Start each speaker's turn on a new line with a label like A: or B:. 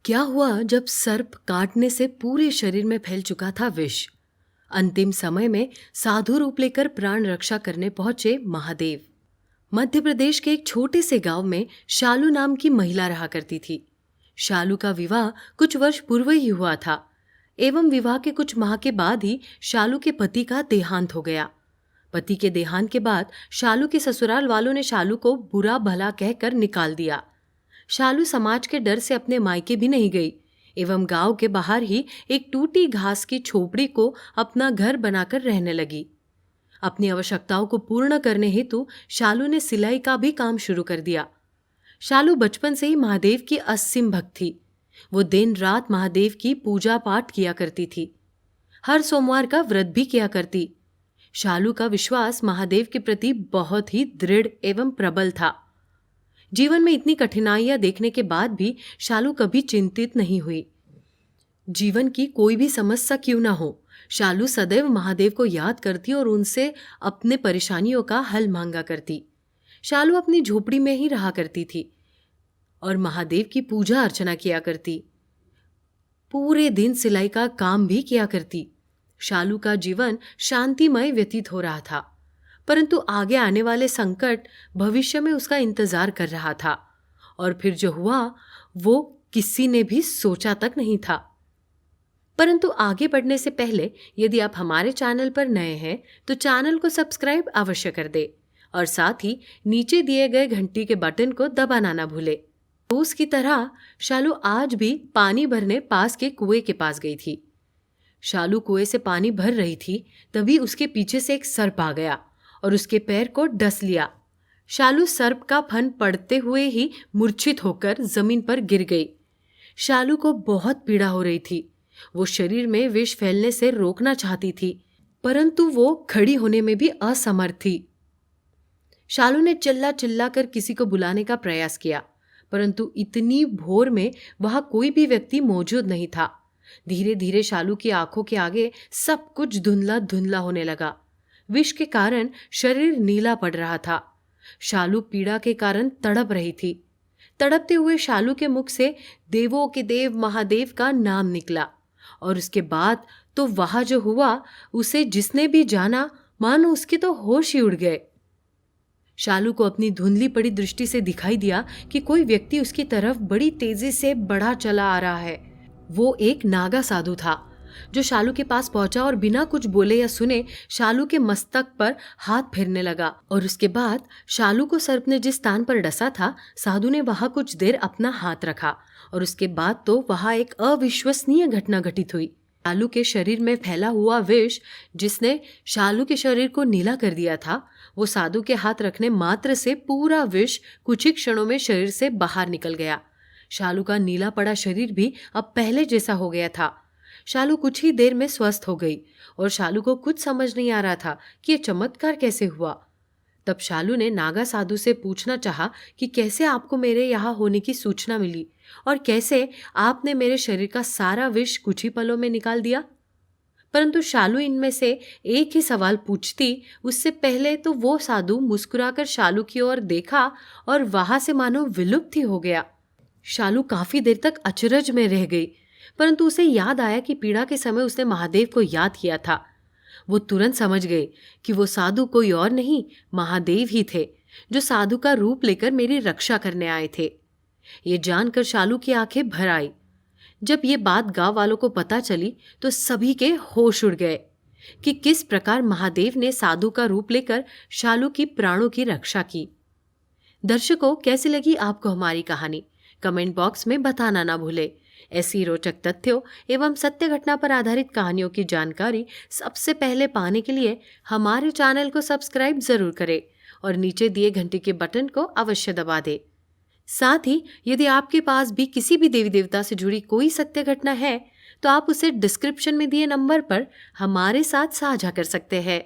A: क्या हुआ जब सर्प काटने से पूरे शरीर में फैल चुका था विष। अंतिम समय में साधु रूप लेकर प्राण रक्षा करने पहुंचे महादेव। मध्य प्रदेश के एक छोटे से गांव में शालू नाम की महिला रहा करती थी। शालू का विवाह कुछ वर्ष पूर्व ही हुआ था एवं विवाह के कुछ माह के बाद ही शालू के पति का देहांत हो गया। पति के देहांत के बाद शालू के ससुराल वालों ने शालू को बुरा भला कहकर निकाल दिया। शालू समाज के डर से अपने मायके भी नहीं गई एवं गांव के बाहर ही एक टूटी घास की झोपड़ी को अपना घर बनाकर रहने लगी। अपनी आवश्यकताओं को पूर्ण करने हेतु शालू ने सिलाई का भी काम शुरू कर दिया। शालू बचपन से ही महादेव की असीम भक्त थी। वो दिन रात महादेव की पूजा पाठ किया करती थी। हर सोमवार का व्रत भी किया करती। शालू का विश्वास महादेव के प्रति बहुत ही दृढ़ एवं प्रबल था। जीवन में इतनी कठिनाइयां देखने के बाद भी शालू कभी चिंतित नहीं हुई। जीवन की कोई भी समस्या क्यों ना हो, शालू सदैव महादेव को याद करती और उनसे अपने परेशानियों का हल मांगा करती। शालू अपनी झोपड़ी में ही रहा करती थी और महादेव की पूजा अर्चना किया करती। पूरे दिन सिलाई का काम भी किया करती। शालू का जीवन शांतिमय व्यतीत हो रहा था, परंतु आगे आने वाले संकट भविष्य में उसका इंतजार कर रहा था और फिर जो हुआ वो किसी ने भी सोचा तक नहीं था। परंतु आगे बढ़ने से पहले यदि आप हमारे चैनल पर नए हैं तो चैनल को सब्सक्राइब अवश्य कर दे और साथ ही नीचे दिए गए घंटी के बटन को दबाना ना भूले। रोज की तरह शालू आज भी पानी भरने पास के कुएं के पास गई थी। शालू कुएं से पानी भर रही थी, तभी उसके पीछे से एक सर्प आ गया और उसके पैर को डस लिया। शालू सर्प का फन पड़ते हुए ही मूर्छित होकर जमीन पर गिर गई। शालू को बहुत पीड़ा हो रही थी। वो शरीर में विष फैलने से रोकना चाहती थी, परंतु वो खड़ी होने में भी असमर्थ थी। शालू ने चिल्ला चिल्ला कर किसी को बुलाने का प्रयास किया, परंतु इतनी भोर में वहां कोई भी व्यक्ति मौजूद नहीं था। धीरे धीरे शालू की आंखों के आगे सब कुछ धुंधला धुंधला होने लगा। विष के कारण शरीर नीला पड़ रहा था। शालू पीड़ा के कारण तड़प रही थी। तड़पते हुए शालू के मुख से देवों के देव महादेव का नाम निकला और उसके बाद तो वहां जो हुआ उसे जिसने भी जाना मानो उसके तो होश ही उड़ गए। शालू को अपनी धुंधली पड़ी दृष्टि से दिखाई दिया कि कोई व्यक्ति उसकी तरफ बड़ी तेजी से बढ़ा चला आ रहा है। वो एक नागा साधु था जो शालू के पास पहुंचा और बिना कुछ बोले या सुने शालू के मस्तक पर हाथ फेरने लगा और उसके बाद शालू को सर्प ने जिस स्थान पर डसा था, साधु ने वहां कुछ देर अपना हाथ रखा और उसके बाद तो वहां एक अविश्वसनीय घटना घटित हुई। शालू के शरीर में फैला हुआ विष जिसने शालू के शरीर को नीला कर दिया था, वो साधु के हाथ रखने मात्र से पूरा विष कुछ ही क्षणों में शरीर से बाहर निकल गया। शालू का नीला पड़ा शरीर भी अब पहले जैसा हो गया था। शालू कुछ ही देर में स्वस्थ हो गई और शालू को कुछ समझ नहीं आ रहा था कि ये चमत्कार कैसे हुआ। तब शालू ने नागा साधु से पूछना चाहा कि कैसे आपको मेरे यहाँ होने की सूचना मिली और कैसे आपने मेरे शरीर का सारा विष कुछ ही पलों में निकाल दिया। परंतु शालू इनमें से एक ही सवाल पूछती उससे पहले तो वो साधु मुस्कुराकर शालू की ओर देखा और वहां से मानो विलुप्त ही हो गया। शालू काफी देर तक अचरज में रह गई, परंतु उसे याद आया कि पीड़ा के समय उसने महादेव को याद किया था। वो तुरंत समझ गए कि वो साधु कोई और नहीं महादेव ही थे जो साधु का रूप लेकर मेरी रक्षा करने आए थे। ये जानकर शालू की आंखें भर आई। जब ये बात गांव वालों को पता चली तो सभी के होश उड़ गए कि किस प्रकार महादेव ने साधु का रूप लेकर शालू की प्राणों की रक्षा की। दर्शकों, कैसी लगी आपको हमारी कहानी? कमेंट बॉक्स में बताना ना भूले। ऐसी रोचक तथ्यों एवं सत्य घटना पर आधारित कहानियों की जानकारी सबसे पहले पाने के लिए हमारे चैनल को सब्सक्राइब जरूर करें और नीचे दिए घंटी के बटन को अवश्य दबा दें। साथ ही यदि आपके पास भी किसी भी देवी देवता से जुड़ी कोई सत्य घटना है तो आप उसे डिस्क्रिप्शन में दिए नंबर पर हमारे साथ साझा कर सकते हैं।